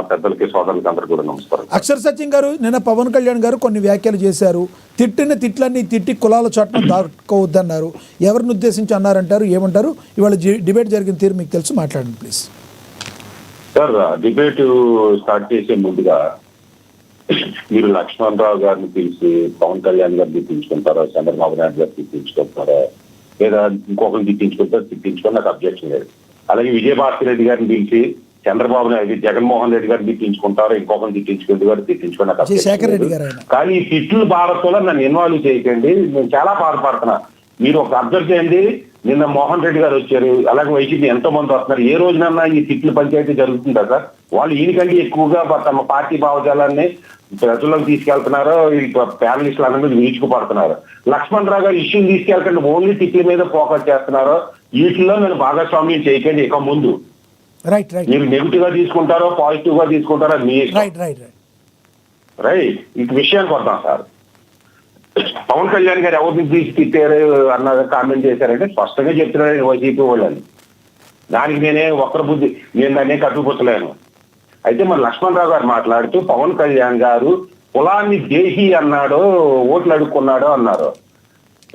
పెద్దలకి సోదరులకి అందరికీ కూడా నమస్కారం. అక్షర్ సత్యం గారు, నిన్న పవన్ కళ్యాణ్ గారు కొన్ని వ్యాఖ్యలు చేశారు. తిట్టిన తిట్లన్నీ తిట్టి కులాల చట్టం దాటుకోవద్దన్నారు. ఎవరిని ఉద్దేశించి అన్నారంటారు, ఏమంటారు? ఇవాళ డిబేట్ జరిగిన తీరు మీకు తెలుసు, మాట్లాడండి ప్లీజ్. సార్, డిబేట్ స్టార్ట్ చేసే ముందుగా మీరు లక్ష్మణ్ రావు గారిని పిలిచి పవన్ కళ్యాణ్ గారిని తిట్టించుకుంటారా, చంద్రబాబు నాయుడు గారిని తిట్టించుకుంటారా, లేదా ఇంకొకరిని తిట్టించుకొని నాకు అబ్జెక్షన్ లేదు. అలాగే విజయభాస్కర్ రెడ్డి గారిని పిలిచి చంద్రబాబు నాయుడు జగన్మోహన్ రెడ్డి గారిని తిట్టించుకుంటారు, ఇంకొకరిని తిట్టించుకొని నాకు అబ్జెక్షన్ లేదు. కానీ ఈ తిట్లు భారత్లో నన్ను ఇన్వాల్వ్ చేయకండి, నేను చాలా బాధపడుతున్నా. మీరు ఒక అబ్జర్వ్ చేయండి, నిన్న మోహన్ రెడ్డి గారు వచ్చారు, అలాగే వైసీపీ ఎంతో మంది వస్తున్నారు. ఏ రోజునన్నా ఈ తిట్లు పంచాయతీ జరుగుతుందా సార్? వాళ్ళు ఈయనకంటే ఎక్కువగా తమ పార్టీ భావజాలాన్ని ప్రజల్లోకి తీసుకెళ్తున్నారు. ఈ ప్యానలిస్టులు అందరి మీద వీచుకుపడుతున్నారు. లక్ష్మణ్ రావు గారు ఇష్యూని తీసుకెళ్ళకండి, ఓన్లీ తిట్ల మీద ఫోకస్ చేస్తున్నారు. వీటిలో నేను భాగస్వామ్యం చేయకండి. ఇక ముందు మీరు నెగిటివ్ గా తీసుకుంటారో పాజిటివ్ గా తీసుకుంటారో మీ రైట్. ఈ విషయానికి వద్దాం సార్. పవన్ కళ్యాణ్ గారు ఎవరిని తీసి తిట్టారు అన్న కామెంట్ చేశారంటే స్పష్టంగా చెప్తున్నారు వైసీపీ వాళ్ళని. దానికి నేనే ఒక్కరి బుద్ధి నేను దాన్ని కట్టుకుపోతలేను. అయితే మరి లక్ష్మణ్ రావు గారు మాట్లాడుతూ పవన్ కళ్యాణ్ గారు కులాన్ని దేహి అన్నాడో, ఓట్లు అడుక్కున్నాడో అన్నారు.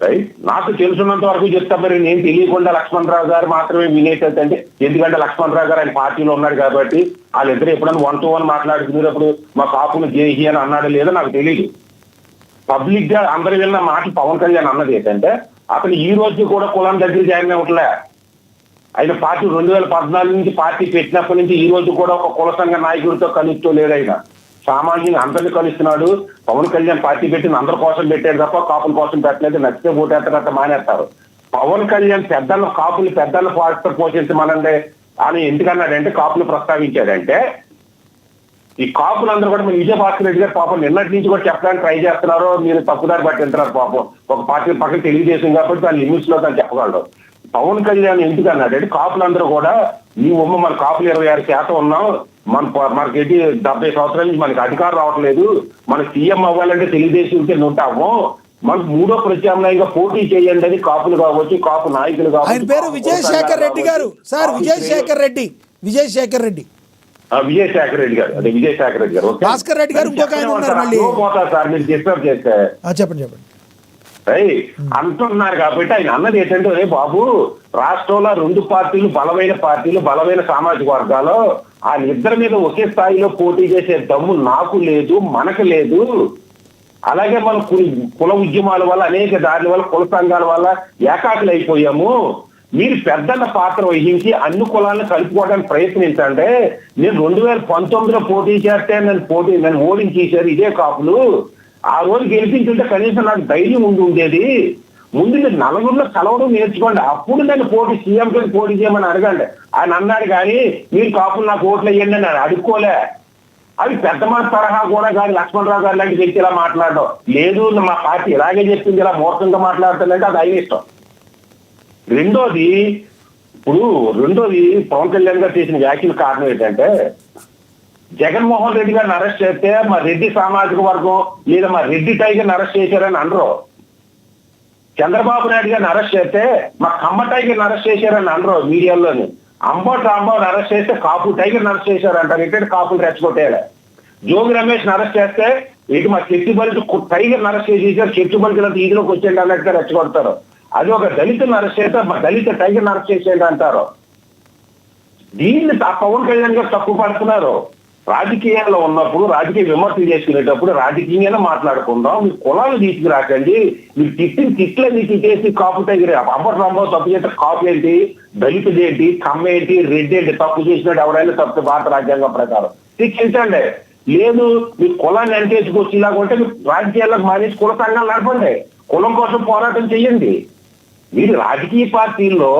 రైట్. నాకు తెలుసున్నంత వరకు చెప్తా. మరి నేను తెలియకుండా లక్ష్మణ్ రావు గారు మాత్రమే వినేటట్టు అంటే, ఎందుకంటే లక్ష్మణ్ రావు గారు ఆయన పార్టీలో ఉన్నాడు కాబట్టి వాళ్ళిద్దరు ఎప్పుడైనా 1-to-1 మాట్లాడుకునేటప్పుడు మా కాపును దేహి అని అన్నాడో లేదో నాకు తెలియదు. పబ్లిక్ గా అందరు విన్న మాట పవన్ కళ్యాణ్ అన్నది ఏంటంటే, అతను ఈ రోజు కూడా కులం దగ్గర జాయిన్ అవ్వట్లే. ఆయన పార్టీ 2014 నుంచి పార్టీ పెట్టినప్పటి నుంచి ఈ రోజు కూడా ఒక కుల సంఘ నాయకుడితో కలుస్తూ లేడు. ఆయన సామాన్యుని అందరినీ కలుస్తున్నాడు. పవన్ కళ్యాణ్ పార్టీ పెట్టిన అందరి కోసం పెట్టాడు తప్ప కాపుల కోసం పెట్టలేదు. నచ్చితే ఓటేస్తారంట మానేస్తారు. పవన్ కళ్యాణ్ కాపులు పెద్దలను పోషించమనండి అని ఎందుకన్నాడంటే, కాపులు ప్రస్తావించాడంటే ఈ కాపులందరూ కూడా మన విజయభాస్కర్ రెడ్డి గారు పాపం నిన్నటి నుంచి కూడా చెప్పడానికి ట్రై చేస్తున్నారో మీరు తప్పుదారి పట్టింటున్నారు. పాపం ఒక పార్టీ పక్కన తెలుగుదేశం కాబట్టి దాని లిమిట్స్ లో దాన్ని చెప్పగలరు. పవన్ కళ్యాణ్ ఎందుకు అన్నాడంటే, కాపులందరూ కూడా ఈ మన కాపులు 26% ఉన్నాం, మనకి 70 సంవత్సరాల నుంచి మనకి అధికారం రావట్లేదు, మన సీఎం అవ్వాలంటే తెలుగుదేశం కింద ఉంటాము, మనకు మూడో ప్రత్యామ్నాయంగా పోటీ చేయండి అని కాపులు కావచ్చు, కాపు నాయకులు కావచ్చు. ఆయన పేరు విజయశేఖర్ రెడ్డి గారు సార్. విజయశేఖర్ రెడ్డి అదే విజయశేఖర్ రెడ్డి గారు. భాస్కర్ రెడ్డి గారు ఇంకొక ఆయన ఉన్నారు మళ్ళీ. సార్ మీరు డిస్టర్బ్ చేస్తే చెప్పండి. అంటున్నారు కాబట్టి ఆయన అన్నది ఏంటంటే, బాబు రాష్ట్రంలో 2 పార్టీలు బలమైన సామాజిక వర్గాలు వాళ్ళిద్దరి మీద ఒకే స్థాయిలో పోటీ చేసే దమ్ము నాకు లేదు, మనకు లేదు. అలాగే మన కుల ఉద్యమాల వల్ల అనేక దారుల వల్ల కుల సంఘాల వల్ల ఏకాకులు అయిపోయాము. మీరు పెద్దన్న పాత్ర వహించి అన్ని కులాలను కలుపుకోవడానికి ప్రయత్నించండి. నేను 2019లో పోటీ చేస్తే నన్ను ఓడించేశారు ఇదే కాపులు. ఆ రోజు గెలిపించుంటే కనీసం నాకు ధైర్యం ఉండేది. ముందు మీరు నలుగురిలో కలవడం నేర్చుకోండి, అప్పుడు నేను సీఎం పోటీ చేయమని అడగండి. ఆయన అన్నాడు కానీ మీరు కాపులు నాకు ఓట్లు వేయండి అని అడుక్కోలే. అవి పెద్ద మాట తరహా కూడా కానీ లక్ష్మణ్ రావు గారు లాంటి వ్యక్తి ఇలా మాట్లాడడం లేదు. మా పార్టీ ఇలాగే చెప్పింది, ఇలా మూర్ఖంగా మాట్లాడుతుందంటే అది ఆయన ఇష్టం. రెండోది పవన్ కళ్యాణ్ గారు చేసిన వ్యాఖ్యల కారణం ఏంటంటే, జగన్మోహన్ రెడ్డి గారిని అరెస్ట్ చేస్తే మా రెడ్డి సామాజిక వర్గం లేదా మా రెడ్డి టైగర్ని అరెస్ట్ చేశారని అనరు. చంద్రబాబు నాయుడు గారిని అరెస్ట్ చేస్తే మా కమ్మ టైగర్ని అరెస్ట్ చేశారని అనరు మీడియాలోని. అంబటి రాంబాబుని అరెస్ట్ చేస్తే కాపు టైగర్ని అరెస్ట్ చేశారంటారు. ఇటు కాపులు రెచ్చగొట్టేయాలి. జోగి రమేష్ అరెస్ట్ చేస్తే ఇటు మా చెట్టుబలికి టైగర్ని అరెస్ట్ చేసేసారు, చెట్టుబలికి అంతా ఈదిలోకి వచ్చేయండి అన్నట్టుగా రెచ్చగొడతారు. అది ఒక దళితుని అరెస్ట్ చేస్తే మా దళిత టైగర్ని అరెస్ట్ చేసేయండి అంటారు. దీన్ని పవన్ కళ్యాణ్ గారు తక్కువ పడుతున్నారు. రాజకీయాల్లో ఉన్నప్పుడు రాజకీయ విమర్శలు చేసుకునేటప్పుడు రాజకీయంగానే మాట్లాడుకుందాం. మీరు కులాలు తీసుకురాకండి. మీరు తిట్లని తిట్టేసి కాపు టైగర్ అంబటి రాంబాబు తప్పు చేస్తే కాపు ఏంటి, దళితుడు ఏంటి, కమ్మ ఏంటి, రెడ్డి ఏంటి, తప్పు చేసినట్టు ఎవరైనా తప్పు భారత రాజ్యాంగం ప్రకారం శిక్షించండి. లేదు మీరు కులాన్ని అంటేసుకొచ్చి ఇలాగ ఉంటే మీరు రాజకీయాలకు మానేసి కుల సంఘాలు నడపండి, కులం కోసం పోరాటం చెయ్యండి. మీరు రాజకీయ పార్టీల్లో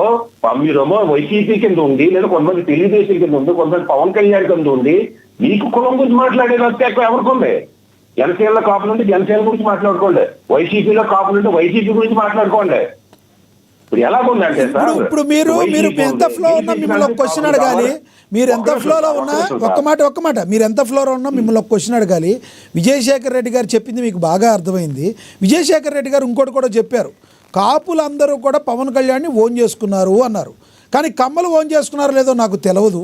మీరేమో వైసీపీ కింద ఉండి, లేదా కొంతమంది తెలుగుదేశం కింద ఉంది, కొంతమంది పవన్ కళ్యాణ్ కింద ఉండి మీకు కులం గురించి మాట్లాడేది వస్తే ఎవరికి ఉంది? జనసేనలో కాపులు ఉంటే జనసేన గురించి మాట్లాడుకోండి, వైసీపీలో కాపులు ఉంటే వైసీపీ గురించి మాట్లాడుకోండి. ఇప్పుడు ఎలాగుందంటే సార్, ఇప్పుడు మీరు ఎంత ఫ్లో ఉన్నా మిమ్మల్ని ఒక క్వశ్చన్ అడగాలి. మీరు ఎంత ఫ్లోలో ఉన్నా ఒక్క మాట మీరు ఎంత ఫ్లోలో ఉన్నా మిమ్మల్ని ఒక క్వశ్చన్ అడగాలి. విజయశేఖర్ రెడ్డి గారు చెప్పింది మీకు బాగా అర్థమైంది. విజయశేఖర్ రెడ్డి గారు ఇంకోటి కూడా చెప్పారు, కాపులందరూ కూడా పవన్ కళ్యాణ్ని ఓన్ చేసుకున్నారు అన్నారు. కానీ కమ్మలు ఓన్ చేసుకున్నారో లేదో నాకు తెలియదు.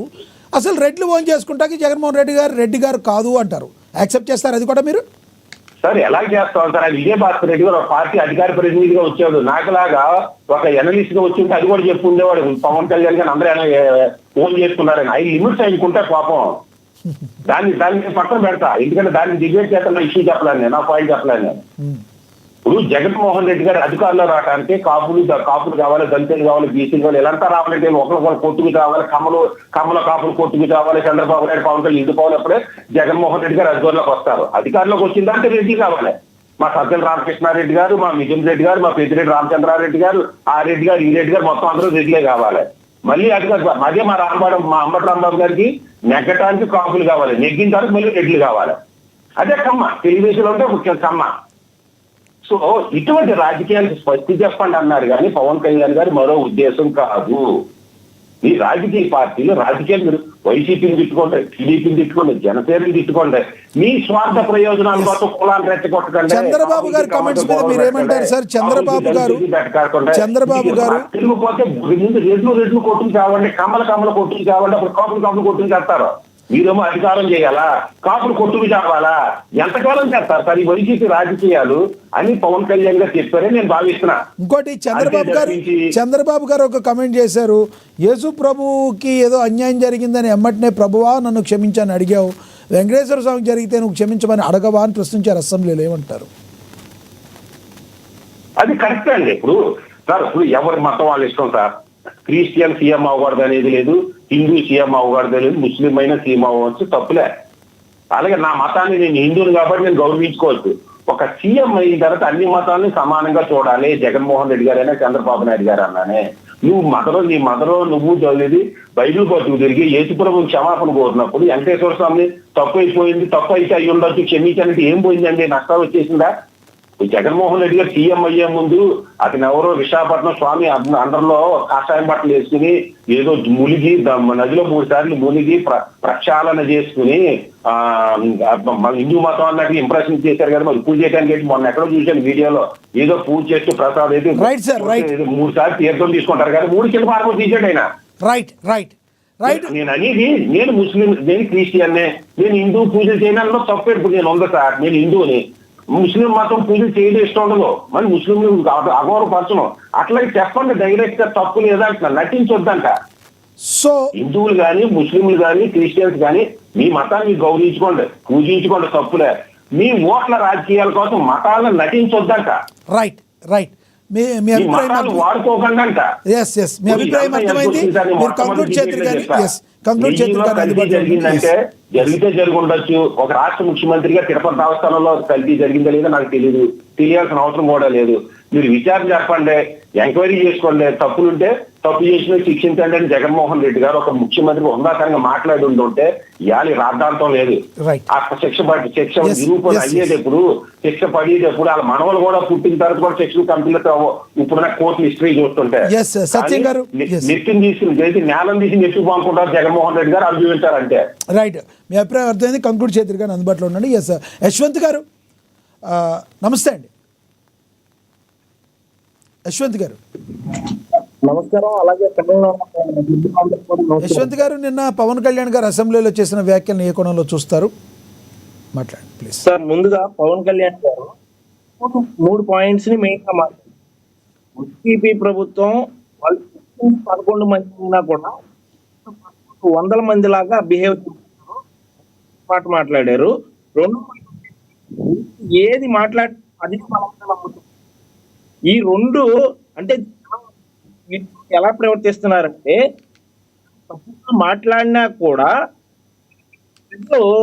అసలు రెడ్లు ఓన్ చేసుకుంటాకి జగన్మోహన్ రెడ్డి గారు కాదు అంటారు. యాక్సెప్ట్ చేస్తారు అది కూడా మీరు? సార్ ఎలా చేస్తాం సార్? విజయభాస్కర్ రెడ్డి గారు ఒక పార్టీ అధికార ప్రతినిధిగా వచ్చాడు, నాకులాగా ఒక ఎనలిస్ట్ గా వచ్చి ఉంటే అది కూడా చెప్పి ఉండేవాడు. పవన్ కళ్యాణ్ గారు అందరూ ఓన్ చేసుకున్నారని. ఐదు లిమిట్స్ ఆయనకుంటే పాపం దాన్ని పక్కన పెడతా. ఎందుకంటే దాన్ని డిబేట్ చేస్తా, నా ఇష్యూ చెప్పలేను నేను, నా పాయింట్ చెప్పలేను నేను. ఇప్పుడు జగన్మోహన్ రెడ్డి గారు అధికారంలో రావడానికి కాపులు కావాలి, దళితులు కావాలి, బీసీలు కావాలి, ఇలాంతా రావాలంటే ఒకరికొకరు కొట్టుకు కావాలి, కమ్మల కాపులు కొట్టుకు కావాలి, చంద్రబాబు నాయుడు పవన్ కళ్యాణ్ ఇంటి పోయినప్పుడే జగన్మోహన్ రెడ్డి గారు అధికారంలోకి వస్తారు. అధికారంలోకి వచ్చిందంటే రెడ్డి కావాలి. మా సజ్జల రామకృష్ణారెడ్డి గారు, మా మిథున్ రెడ్డి గారు, మా పెద్దిరెడ్డి రామచంద్రారెడ్డి గారు, ఆ రెడ్డి గారు, ఈ రెడ్డి గారు, మొత్తం అందరూ రెడ్డిలే కావాలి. మళ్ళీ అదే మా అంబటి రాంబాబు గారికి నెగ్గటానికి కాపులు కావాలి, నెగ్గిన తర్వాత మళ్ళీ రెడ్లు కావాలి. అదే కమ్మ తెలుగుదేశంలో ఉంటే ముఖ్యం కమ్మ. సో ఇటువంటి రాజకీయాలకు స్పష్టి చెప్పండి అన్నారు కానీ పవన్ కళ్యాణ్ గారు మరో ఉద్దేశం కాదు. ఈ రాజకీయ పార్టీలు రాజకీయాలు మీరు వైసీపీని తిట్టుకోండి, టీడీపీని తిట్టుకోండి, జనసేనని తిట్టుకోండి, మీ స్వార్థ ప్రయోజనాల కోసం కులాన్ని రెచ్చగొట్టకండి. చంద్రబాబు గారి కామెంట్స్ మీద మీరు ఏమంటారు సార్? చంద్రబాబు గారు తిరిగిపోతే రెడ్లు కొట్టుకు కావండి, కమ్మల కొట్టుకు కావండి, అప్పుడు కాపులు కొట్టుకు చేస్తారు. మీరేమో అధికారం చేయాలా, కాపులు కొట్టుకు చావాలా? ఎంతకాలం చేస్తారు సార్ ఈ వైసీపీ రాజకీయాలు అని పవన్ కళ్యాణ్ గారు చెప్పారే నేను భావిస్తున్నా. ఇంకోటి చంద్రబాబు గారు ఒక కమెంట్ చేశారు, యేసు ప్రభుకి ఏదో అన్యాయం జరిగిందని ఎమ్మటనే ప్రభువా నన్ను క్షమించని అడిగావు, వెంకటేశ్వర స్వామికి జరిగితే నువ్వు క్షమించమని అడగవా అని ప్రశ్నించారు అసెంబ్లీలో. ఏమంటారు? అది కరెక్ట్ అండి. ఇప్పుడు సార్ ఎవరి మతం వాళ్ళు ఇష్టం సార్. క్రిస్టియన్ సీఎం అవ్వకూడదు అనేది లేదు, హిందూ సీఎం అవ్వకూడదు లేదు, ముస్లిం అయినా సీఎం అవ్వచ్చు, తప్పులే. అలాగే నా మతాన్ని నేను హిందువుని కాబట్టి నేను గౌరవించుకోవచ్చు. ఒక సీఎం అయిన తర్వాత అన్ని మతాలని సమానంగా చూడాలి. జగన్మోహన్ రెడ్డి గారైనా చంద్రబాబు నాయుడు గారు అన్నానే, నీ మదరో నువ్వు చదివేది బైబిల్ బతుకు తిరిగి యేసుప్రభు క్షమాపణ కోరినప్పుడు వెంకటేశ్వర స్వామి తప్పు అయిపోయింది, తప్పు అయితే అయ్యి ఉండొచ్చు, క్షమించాలంటే ఏం పోయిందండి? నష్టాలు వచ్చేసిందా? జగన్మోహన్ రెడ్డి గారు సీఎం అయ్యే ముందు అతను ఎవరో విశాఖపట్నం స్వామి అందరిలో కాషాయం బట్టలు వేసుకుని ఏదో మునిగి నదిలో 3 సార్లు మునిగి ప్రక్షాళన చేసుకుని హిందూ మతం అన్నట్టు ఇంప్రెషన్ చేశారు కదా. మరి పూజ చేయడానికి మొన్న ఎక్కడో చూశాను వీడియోలో, ఏదో పూజ చేస్తూ ప్రసాద్ అయితే 3 సార్లు తీర్థం తీసుకుంటారు కదా, 3 కిలో పార్కు తీసాడు ఆయన. నేను అనేది నేను ముస్లిం, నేను క్రిస్టియన్నే, నేను హిందూ పూజలు చేయడంలో తప్పు. ఇప్పుడు నేను ఉంది సార్, నేను హిందూని, ముస్లిం మతం పూజలు చేయడం ఇష్టం ఉండదు, మరి ముస్లింలు అగౌరవపరచను. అట్లాగే చెప్పండి డైరెక్ట్ గా, తప్పు లేదంట, నటించొద్దంట. సో హిందువులు కానీ, ముస్లింలు కానీ, క్రిస్టియన్స్ కానీ మీ మతాన్ని గౌరవించుకోండి, పూజించుకోండి, తప్పులే. మీ ఓట్ల రాజకీయాల కోసం మతాలను నటించొద్దంట. రైట్ మీ అభిప్రాయం వాడుకోకుండా మీ అభిప్రాయం అర్థమైంది. మీరు కంక్లూడ్ చేద్దరు కానీ జరిగిందంటే జరిగితే జరిగి ఉండొచ్చు. ఒక రాష్ట్ర ముఖ్యమంత్రిగా తిరుపతి దేవస్థానంలో కల్తీ జరిగిందో లేదో నాకు తెలియాల్సిన అవసరం కూడా లేదు. మీరు విచారణ చెప్పండి, ఎంక్వైరీ చేసుకోండి, తప్పులుంటే తప్పు చేసిన శిక్షించండి అని జగన్మోహన్ రెడ్డి గారు ఒక ముఖ్యమంత్రి ఉందాకరంగా మాట్లాడి ఉంటుంటే ఇవాళ రాద్ధాంతం లేదు. ఆ శిక్ష నిరూపణ అయ్యేటప్పుడు, శిక్ష పడేటప్పుడు వాళ్ళ మనవలు కూడా పుట్టిన తర్వాత కూడా శిక్షలు కంపెనీలతో ఇప్పుడున్న కోర్టు హిస్టరీ చూస్తుంటే నెత్తిని తీసుకుని చేసి నేలం తీసి నెత్తుకు పంపుకుంటారు జగన్మోహన్ రెడ్డి గారు అనుభవించారంటే. రైట్, మీ అభిప్రాయం అర్థమైంది. కంక్లూడ్ చేద్దరు కానీ అందుబాటులో ఉండండి. యశ్వంత్ గారు నమస్తే అండి. యశ్వంత్ గారు నమస్కారం. అలాగే యశ్వంత్ గారు, నిన్న పవన్ కళ్యాణ్ గారు అసెంబ్లీలో చేసిన వ్యాఖ్యలను ఏ కోణంలో చూస్తారు? మాట్లాడండి ప్లీజ్. సార్, ముందుగా పవన్ కళ్యాణ్ గారు 3 పాయింట్స్ ని మెయిన్ గా మాట్లాడారు. వైసీపీ ప్రభుత్వం వాళ్ళు 11 మంది ఉన్నా కూడా 100 మంది లాగా బిహేవ్ చేశారు, మాట్లాడారు. ఏది మాట్లాడి అది ఈ 2 అంటే ఎలా ప్రవర్తిస్తున్నారంటే మాట్లాడినా కూడా